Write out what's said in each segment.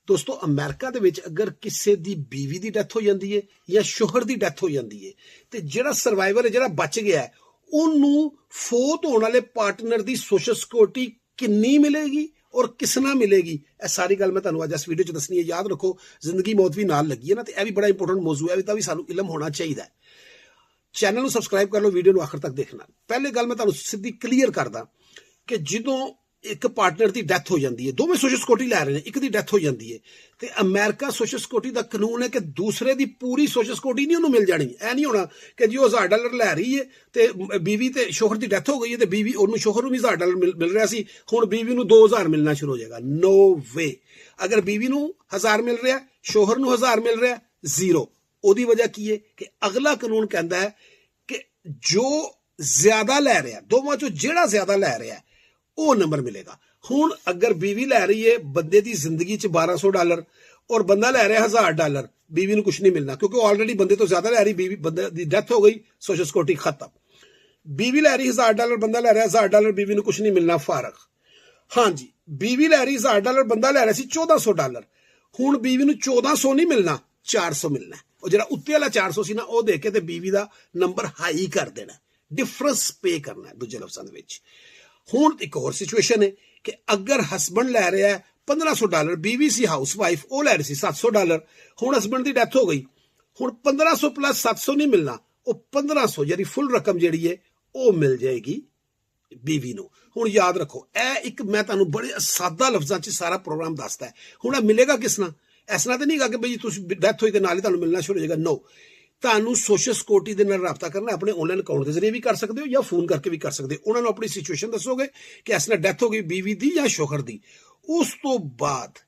ਦੋਸਤੋ ਅਮਰੀਕਾ ਦੇ ਵਿੱਚ ਅਗਰ ਕਿਸੇ ਦੀ ਬੀਵੀ ਦੀ ਡੈਥ ਹੋ ਜਾਂਦੀ ਹੈ ਜਾਂ ਸ਼ੋਹਰ ਦੀ ਡੈਥ ਹੋ ਜਾਂਦੀ ਹੈ ਤੇ ਜਿਹੜਾ ਸਰਵਾਈਵਰ ਹੈ, ਜਿਹੜਾ ਬਚ ਗਿਆ ਹੈ, ਉਹਨੂੰ ਫੋਤ ਹੋਣ ਵਾਲੇ ਪਾਰਟਨਰ ਦੀ ਸੋਸ਼ਲ ਸਿਕਿਉਰਿਟੀ ਕਿੰਨੀ ਮਿਲੇਗੀ ਔਰ ਕਿਸ ਨਾਲ ਮਿਲੇਗੀ, ਇਹ ਸਾਰੀ ਗੱਲ ਮੈਂ ਤੁਹਾਨੂੰ ਅੱਜ ਇਸ ਵੀਡੀਓ 'ਚ ਦੱਸਣੀ ਹੈ। ਯਾਦ ਰੱਖੋ, ਜ਼ਿੰਦਗੀ ਮੌਤ ਵੀ ਨਾਲ ਲੱਗੀ ਹੈ ਨਾ, ਤੇ ਇਹ ਵੀ ਬੜਾ ਇੰਪੋਰਟੈਂਟ ਮੌਜੂ ਹੈ, ਤਾਂ ਵੀ ਸਾਨੂੰ ਇਲਮ ਹੋਣਾ ਚਾਹੀਦਾ ਹੈ। ਚੈਨਲ ਨੂੰ ਸਬਸਕ੍ਰਾਈਬ ਕਰ ਲਓ, ਵੀਡੀਓ ਨੂੰ ਆਖਰ ਤੱਕ ਦੇਖਣਾ। ਪਹਿਲੇ ਗੱਲ ਮੈਂ ਤੁਹਾਨੂੰ ਸਿੱਧੀ ਕਲੀਅਰ ਕਰਦਾ ਕਿ ਜਦੋਂ ਇੱਕ ਪਾਰਟਨਰ ਦੀ ਡੈਥ ਹੋ ਜਾਂਦੀ ਹੈ, ਦੋਵੇਂ ਸੋਸ਼ਲ ਸਿਕਿਉਰਿਟੀ ਲੈ ਰਹੇ ਨੇ, ਇੱਕ ਦੀ ਡੈਥ ਹੋ ਜਾਂਦੀ ਹੈ ਤੇ ਅਮਰੀਕਾ ਸੋਸ਼ਲ ਸਿਕਿਉਰਿਟੀ ਦਾ ਕਾਨੂੰਨ ਹੈ ਕਿ ਦੂਸਰੇ ਦੀ ਪੂਰੀ ਸੋਸ਼ਲ ਸਿਕਿਉਰਿਟੀ ਨਹੀਂ ਉਹਨੂੰ ਮਿਲ ਜਾਣੀ। ਇਹ ਨਹੀਂ ਹੋਣਾ ਕਿ ਜੀ ਉਹ $1000 ਲੈ ਰਹੀ ਹੈ ਤੇ ਬੀਵੀ ਤੇ ਸ਼ੋਹਰ ਦੀ ਡੈਥ ਹੋ ਗਈ ਹੈ ਤੇ ਬੀਵੀ ਉਹਨੂੰ ਸ਼ੋਹਰ ਨੂੰ ਵੀ $1000 ਮਿਲ ਰਿਹਾ ਸੀ, ਹੁਣ ਬੀਵੀ ਨੂੰ 2000 ਮਿਲਣਾ ਸ਼ੁਰੂ ਹੋ ਜਾਏਗਾ। ਨੋ ਵੇ। ਅਗਰ ਬੀਵੀ ਨੂੰ 1000 ਮਿਲ ਰਿਹਾ, ਸ਼ੋਹਰ ਨੂੰ 1000 ਮਿਲ ਰਿਹਾ, ਜ਼ੀਰੋ। ਉਹਦੀ ਵਜ੍ਹਾ ਕੀ ਹੈ ਕਿ ਅਗਲਾ ਕਾਨੂੰਨ ਕਹਿੰਦਾ ਹੈ ਕਿ ਜੋ ਜ਼ਿਆਦਾ ਲੈ ਰਿਹਾ, ਦੋਵਾਂ ਚੋਂ ਜਿਹੜਾ ਜ਼ਿਆਦਾ ਲੈ ਰਿਹਾ ਉਹ ਨੰਬਰ ਮਿਲੇਗਾ। ਹੁਣ ਅਗਰ ਬੀਵੀ ਲੈ ਰਹੀ ਹੈ ਬੰਦੇ ਦੀ ਜ਼ਿੰਦਗੀ 'ਚ $1200 ਔਰ ਬੰਦਾ ਲੈ ਰਿਹਾ $1000, ਬੀਵੀ ਨੂੰ ਕੁਝ ਨਹੀਂ ਮਿਲਣਾ ਕਿਉਂਕਿ ਉਹ ਆਲਰੇਡੀ ਬੰਦੇ ਤੋਂ ਜ਼ਿਆਦਾ ਲੈ ਰਹੀ, ਬੀਵੀ ਬੰਦੇ ਦੀ ਡੈਥ ਹੋ ਗਈ, ਸੋਸ਼ਲ ਸਿਕਿਉਰਿਟੀ ਖਤਮ। ਬੀਵੀ ਲੈ ਰਹੀ $1000, ਬੰਦਾ ਲੈ ਰਿਹਾ $1000, ਬੀਵੀ ਨੂੰ ਕੁਝ ਨਹੀਂ ਮਿਲਣਾ, ਫਰਕ। ਹਾਂਜੀ, ਬੀਵੀ ਲੈ ਰਹੀ $1000, ਬੰਦਾ ਲੈ ਰਿਹਾ ਸੀ $1400, ਹੁਣ ਬੀਵੀ ਨੂੰ 1400 ਨਹੀਂ ਮਿਲਣਾ, 400 ਮਿਲਣਾ। ਉਹ ਜਿਹੜਾ ਉੱਤੇ ਵਾਲਾ 400 ਸੀ ਨਾ, ਉਹ ਦੇ ਕੇ ਤੇ ਬੀਵੀ ਦਾ ਨੰਬਰ ਹਾਈ ਕਰ ਦੇਣਾ, ਡਿਫਰੈਂਸ ਪੇ ਕਰਨਾ ਦੂਜੇ ਲਫ਼ਜ਼ਾਂ ਦੇ ਵਿੱਚ। ਹੁਣ ਇੱਕ ਹੋਰ ਸਿਚੁਏਸ਼ਨ ਹੈ ਕਿ ਅਗਰ ਹਸਬੈਂਡ ਲੈ ਰਿਹਾ ਹੈ $1500, ਬੀਵੀ ਸੀ ਹਾਊਸ ਵਾਈਫ, ਉਹ ਲੈ ਰਹੀ ਸੀ $700, ਹੁਣ ਹਸਬੈਂਡ ਦੀ ਡੈਥ ਹੋ ਗਈ, ਹੁਣ 1500 ਪਲੱਸ 700 ਨਹੀਂ ਮਿਲਣਾ, ਉਹ 1500 ਜਿਹੜੀ ਫੁੱਲ ਰਕਮ ਜਿਹੜੀ ਹੈ ਉਹ ਮਿਲ ਜਾਏਗੀ ਬੀਵੀ ਨੂੰ। ਹੁਣ ਯਾਦ ਰੱਖੋ, ਇਹ ਇੱਕ ਮੈਂ ਤੁਹਾਨੂੰ ਬੜੇ ਸਾਦਾ ਲਫ਼ਜ਼ਾਂ 'ਚ ਸਾਰਾ ਪ੍ਰੋਗਰਾਮ ਦੱਸਦਾ ਹੈ। ਹੁਣ ਇਹ ਮਿਲੇਗਾ ਕਿਸ ਨਾਲ? ਇਸ ਨਾਲ ਤਾਂ ਨਹੀਂ ਗਾ ਕਿ ਬਈ ਤੁਸੀਂ ਡੈਥ ਹੋਈ ਤੇ ਨਾਲ ਹੀ ਤੁਹਾਨੂੰ ਮਿਲਣਾ ਸ਼ੁਰੂ ਹੋ ਜਾਏਗਾ। ਨੋ, ਤੁਹਾਨੂੰ ਸੋਸ਼ਲ ਸਿਕਿਉਰਿਟੀ ਦੇ ਨਾਲ ਰਾਬਤਾ ਕਰਨਾ, ਆਪਣੇ ਆਨਲਾਈਨ ਅਕਾਊਂਟ ਦੇ ਜ਼ਰੀਏ ਵੀ ਕਰ ਸਕਦੇ ਹੋ ਜਾਂ ਫੋਨ ਕਰਕੇ ਵੀ ਕਰ ਸਕਦੇ ਹੋ। ਉਹਨਾਂ ਨੂੰ ਆਪਣੀ ਸਿਚੁਏਸ਼ਨ ਦੱਸੋਗੇ ਕਿ ਇਸ ਨਾਲ ਡੈਥ ਹੋ ਗਈ ਬੀਵੀ ਦੀ ਜਾਂ ਸ਼ੋਹਰ ਦੀ। ਉਸ ਤੋਂ ਬਾਅਦ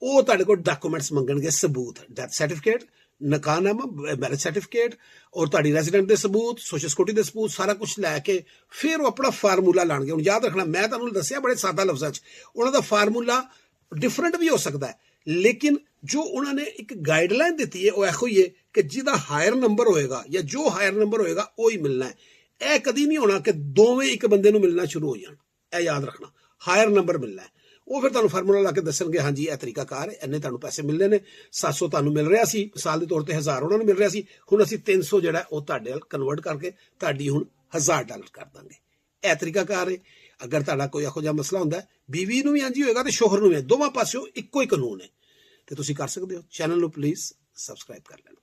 ਉਹ ਤੁਹਾਡੇ ਕੋਲ ਡਾਕੂਮੈਂਟਸ ਮੰਗਣਗੇ, ਸਬੂਤ, ਡੈਥ ਸਰਟੀਫਿਕੇਟ, ਨਕਾਹਨਾਮਾ, ਮੈਰਿਜ ਸਰਟੀਫਿਕੇਟ ਔਰ ਤੁਹਾਡੀ ਰੈਜ਼ੀਡੈਂਟ ਦੇ ਸਬੂਤ, ਸੋਸ਼ਲ ਸਿਕਿਉਰਿਟੀ ਦੇ ਸਬੂਤ, ਸਾਰਾ ਕੁਝ ਲੈ ਕੇ ਫਿਰ ਉਹ ਆਪਣਾ ਫਾਰਮੂਲਾ ਲਾਣਗੇ। ਹੁਣ ਯਾਦ ਰੱਖਣਾ, ਮੈਂ ਤੁਹਾਨੂੰ ਦੱਸਿਆ ਬੜੇ ਸਾਦਾ ਲਫ਼ਜ਼ਾਂ 'ਚ, ਉਹਨਾਂ ਦਾ ਫਾਰਮੂਲਾ ਡਿਫਰੈਂਟ ਵੀ ਹੋ ਸਕਦਾ ਹੈ, ਲੇਕਿਨ ਜੋ ਉਹਨਾਂ ਨੇ ਇੱਕ ਗਾਈਡਲਾਈਨ ਦਿੱਤੀ ਹੈ ਉਹ ਇਹੋ ਹੀ ਹੈ ਕਿ ਜਿਹਦਾ ਹਾਇਰ ਨੰਬਰ ਹੋਏਗਾ ਜਾਂ ਜੋ ਹਾਇਰ ਨੰਬਰ ਹੋਏਗਾ ਉਹ ਹੀ ਮਿਲਣਾ ਹੈ। ਇਹ ਕਦੀ ਨਹੀਂ ਹੋਣਾ ਕਿ ਦੋਵੇਂ ਇੱਕ ਬੰਦੇ ਨੂੰ ਮਿਲਣਾ ਸ਼ੁਰੂ ਹੋ ਜਾਣ, ਇਹ ਯਾਦ ਰੱਖਣਾ, ਹਾਇਰ ਨੰਬਰ ਮਿਲਣਾ ਹੈ। ਉਹ ਫਿਰ ਤੁਹਾਨੂੰ ਫਾਰਮੂਲਾ ਲਾ ਕੇ ਦੱਸਣਗੇ, ਹਾਂਜੀ ਇਹ ਤਰੀਕਾਕਾਰ ਹੈ, ਇੰਨੇ ਤੁਹਾਨੂੰ ਪੈਸੇ ਮਿਲਣੇ ਨੇ, 700 ਤੁਹਾਨੂੰ ਮਿਲ ਰਿਹਾ ਸੀ ਮਿਸਾਲ ਦੇ ਤੌਰ ਤੇ, 1000 ਉਹਨਾਂ ਨੂੰ ਮਿਲ ਰਿਹਾ ਸੀ, ਹੁਣ ਅਸੀਂ 300 ਜਿਹੜਾ ਉਹ ਤੁਹਾਡੇ ਨਾਲ ਕਨਵਰਟ ਕਰਕੇ ਤੁਹਾਡੀ ਹੁਣ $1000 ਕਰ ਦਾਂਗੇ। ਇਹ ਤਰੀਕਾਕਾਰ ਹੈ। ਅਗਰ ਤੁਹਾਡਾ ਕੋਈ ਇਹੋ ਜਿਹਾ ਮਸਲਾ ਹੁੰਦਾ, ਬੀਵੀ ਨੂੰ ਵੀ ਇੰਝ ਹੋਏਗਾ ਤੇ ਸ਼ੋਹਰ ਨੂੰ ਵੀ, ਦੋਵਾਂ ਪਾਸਿਓਂ ਇੱਕੋ ਹੀ ਕਾਨੂੰਨ ਹੈ ਤੇ ਤੁਸੀਂ ਕਰ ਸਕਦੇ ਹੋ। ਚੈਨਲ ਨੂੰ ਪਲੀਜ਼ ਸਬਸਕ੍ਰਾਈਬ ਕਰ ਲੈਣਾ।